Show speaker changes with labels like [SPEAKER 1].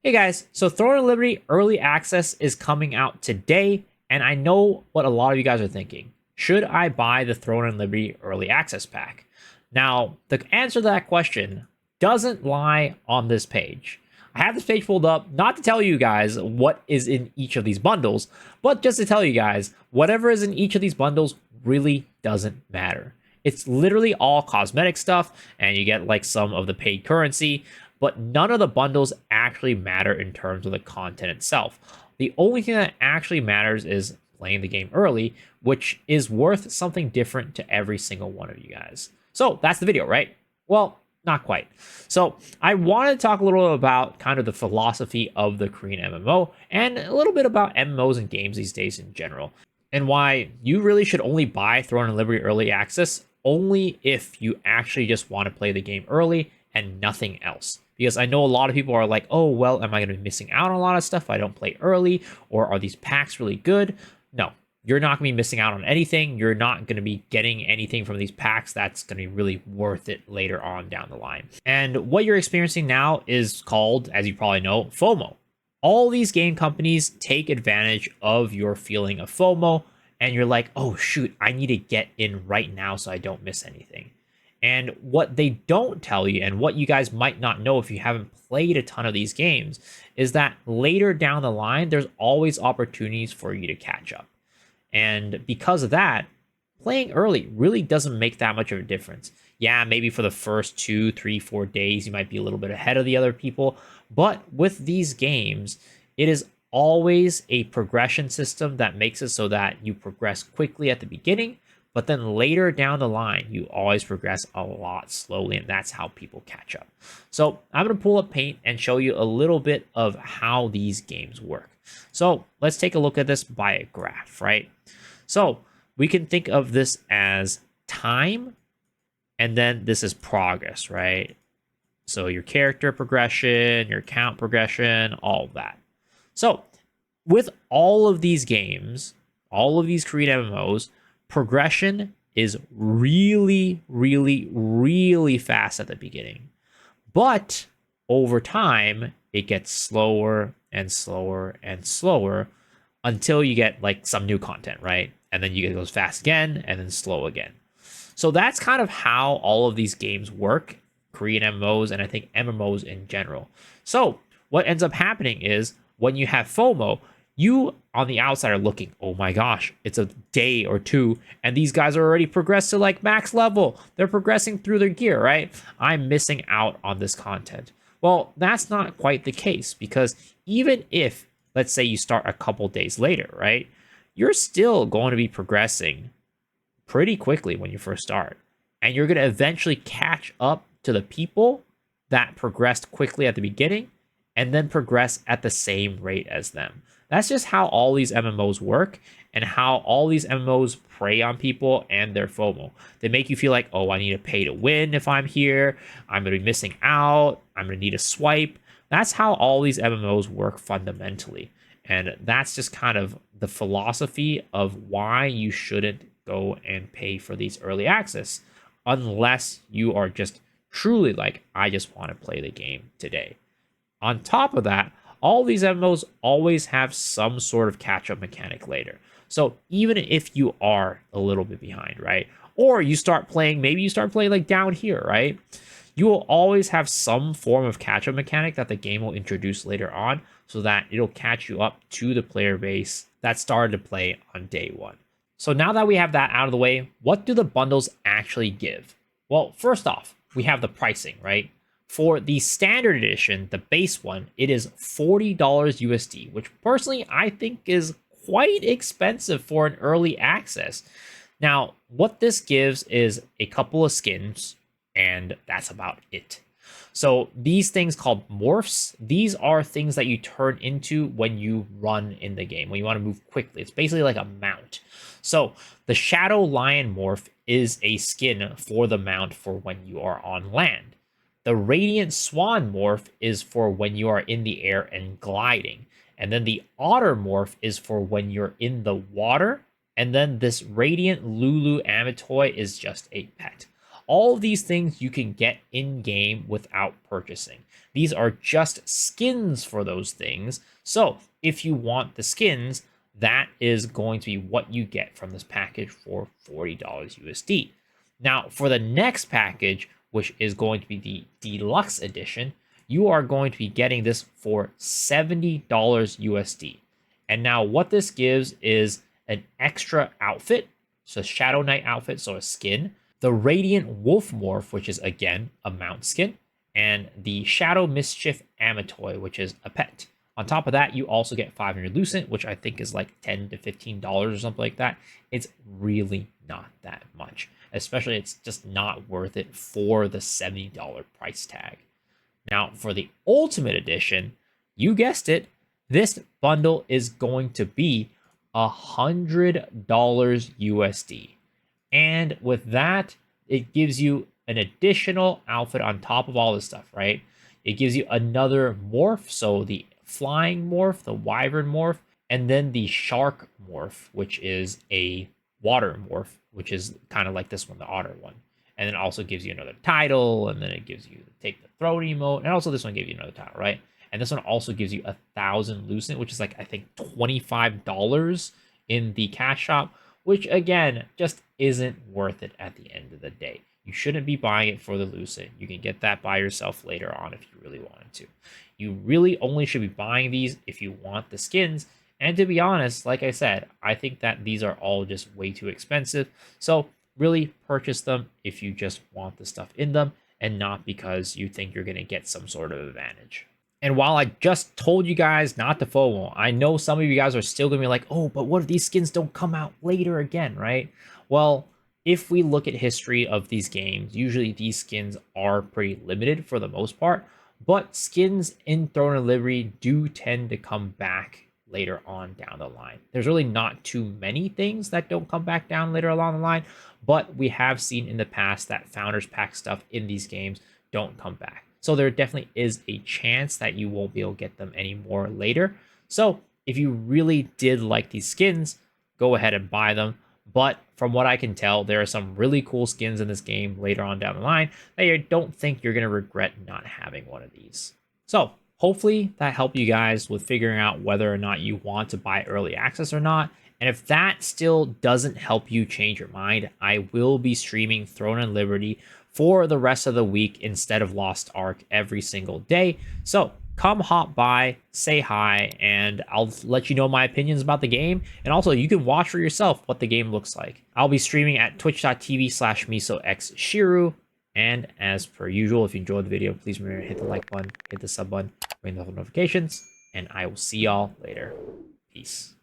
[SPEAKER 1] Hey guys, so Throne of Liberty Early Access is coming out today, and I know what a lot of you guys are thinking. Should I buy the Throne of Liberty Early Access pack? Now, the answer to that question doesn't lie on this page. I have this page pulled up not to tell you guys what is in each of these bundles, but just to tell you guys whatever is in each of these bundles really doesn't matter. It's literally all cosmetic stuff, and you get like some of the paid currency, but none of the bundles actually matter in terms of the content itself. The only thing that actually matters is playing the game early, which is worth something different to every single one of you guys. So that's the video, right? Well, not quite. So I wanted to talk a little about kind of the philosophy of the Korean MMO and a little bit about MMOs and games these days in general, and why you really should only buy Throne of Liberty Early Access only if you actually just want to play the game early and nothing else. Because I know a lot of people are like, oh, well, am I going to be missing out on a lot of stuff if I don't play early? Or are these packs really good? No, you're not going to be missing out on anything. You're not going to be getting anything from these packs that's going to be really worth it later on down the line. And what you're experiencing now is called, as you probably know, FOMO. All these game companies take advantage of your feeling of FOMO, and you're like, oh, shoot, I need to get in right now so I don't miss anything. And what they don't tell you, and what you guys might not know if you haven't played a ton of these games, is that later down the line, there's always opportunities for you to catch up. And because of that, playing early really doesn't make that much of a difference. Yeah, maybe for the first 2, 3, 4 days, you might be a little bit ahead of the other people. But with these games, it is always a progression system that makes it so that you progress quickly at the beginning, but then later down the line, you always progress a lot slowly, and that's how people catch up. So I'm going to pull up Paint and show you a little bit of how these games work. So let's take a look at this by a graph, right? So we can think of this as time, and then this is progress, right? So your character progression, your count progression, all of that. So with all of these games, all of these Korean MMOs, progression is really, really, really fast at the beginning. But over time, it gets slower and slower and slower until you get like some new content, right? And then you get goes fast again and then slow again. So that's kind of how all of these games work, Korean MMOs and I think MMOs in general. So what ends up happening is when you have FOMO, you on the outside are looking, oh my gosh, it's a day or two, and these guys are already progressed to like max level. They're progressing through their gear, right? I'm missing out on this content. Well, that's not quite the case, because even if, let's say you start a couple days later, right? You're still going to be progressing pretty quickly when you first start. And you're going to eventually catch up to the people that progressed quickly at the beginning and then progress at the same rate as them. That's just how all these MMOs work and how all these MMOs prey on people and their FOMO. They make you feel like, oh, I need to pay to win if I'm here. I'm going to be missing out. I'm going to need a swipe. That's how all these MMOs work fundamentally. And that's just kind of the philosophy of why you shouldn't go and pay for these early access unless you are just truly like, I just want to play the game today. On top of that, all these MMOs always have some sort of catch-up mechanic later. So even if you are a little bit behind, right? Or you start playing, maybe you start playing like down here, right? You will always have some form of catch-up mechanic that the game will introduce later on so that it'll catch you up to the player base that started to play on day one. So now that we have that out of the way, what do the bundles actually give? Well, first off, we have the pricing, right? For the standard edition, the base one, it is $40 USD, which personally I think is quite expensive for an early access. Now, what this gives is a couple of skins, and that's about it. So these things called morphs, these are things that you turn into when you run in the game, when you want to move quickly. It's basically like a mount. So the Shadow Lion morph is a skin for the mount for when you are on land. The Radiant Swan morph is for when you are in the air and gliding. And then the Otter morph is for when you're in the water. And then this Radiant Lulu Amatoy is just a pet. All of these things you can get in game without purchasing. These are just skins for those things. So if you want the skins, that is going to be what you get from this package for $40 USD. Now, for the next package, which is going to be the Deluxe Edition, you are going to be getting this for $70 USD. And now what this gives is an extra outfit, so Shadow Knight outfit, so a skin, the Radiant Wolf Morph, which is again a mount skin, and the Shadow Mischief Amatoy, which is a pet. On top of that, you also get 500 Lucent, which I think is like $10 to $15 or something like that. It's really not that much. Especially, it's just not worth it for the $70 price tag. Now, for the Ultimate Edition, you guessed it, this bundle is going to be $100 USD. And with that, it gives you an additional outfit on top of all this stuff, right? It gives you another morph, so the flying morph, the wyvern morph, and then the shark morph, which is a water morph, which is kind of like this one, the otter one. And then also gives you another title, and then it gives you take the throne emote, and also this one gives you another title, right? And this one also gives you 1,000 Lucent, which is like, I think, $25 in the cash shop, which again, just isn't worth it at the end of the day. You shouldn't be buying it for the Lucent. You can get that by yourself later on if you really wanted to. You really only should be buying these if you want the skins. And to be honest, like I said, I think that these are all just way too expensive. So really purchase them if you just want the stuff in them and not because you think you're going to get some sort of advantage. And while I just told you guys not to FOMO, I know some of you guys are still going to be like, oh, but what if these skins don't come out later again, right? Well, if we look at history of these games, usually these skins are pretty limited for the most part, but skins in Throne and Liberty do tend to come back later on down the line. There's really not too many things that don't come back down later along the line, but we have seen in the past that Founders Pack stuff in these games don't come back. So there definitely is a chance that you won't be able to get them anymore later. So if you really did like these skins, go ahead and buy them. But from what I can tell, there are some really cool skins in this game later on down the line that you don't think you're going to regret not having one of these. So hopefully that helped you guys with figuring out whether or not you want to buy early access or not. And if that still doesn't help you change your mind, I will be streaming Throne and Liberty for the rest of the week instead of Lost Ark every single day. So come hop by, say hi, and I'll let you know my opinions about the game. And also, you can watch for yourself what the game looks like. I'll be streaming at twitch.tv/MisoXShiru. And as per usual, if you enjoyed the video, please remember to hit the like button, hit the sub button, ring the notifications, and I will see y'all later. Peace.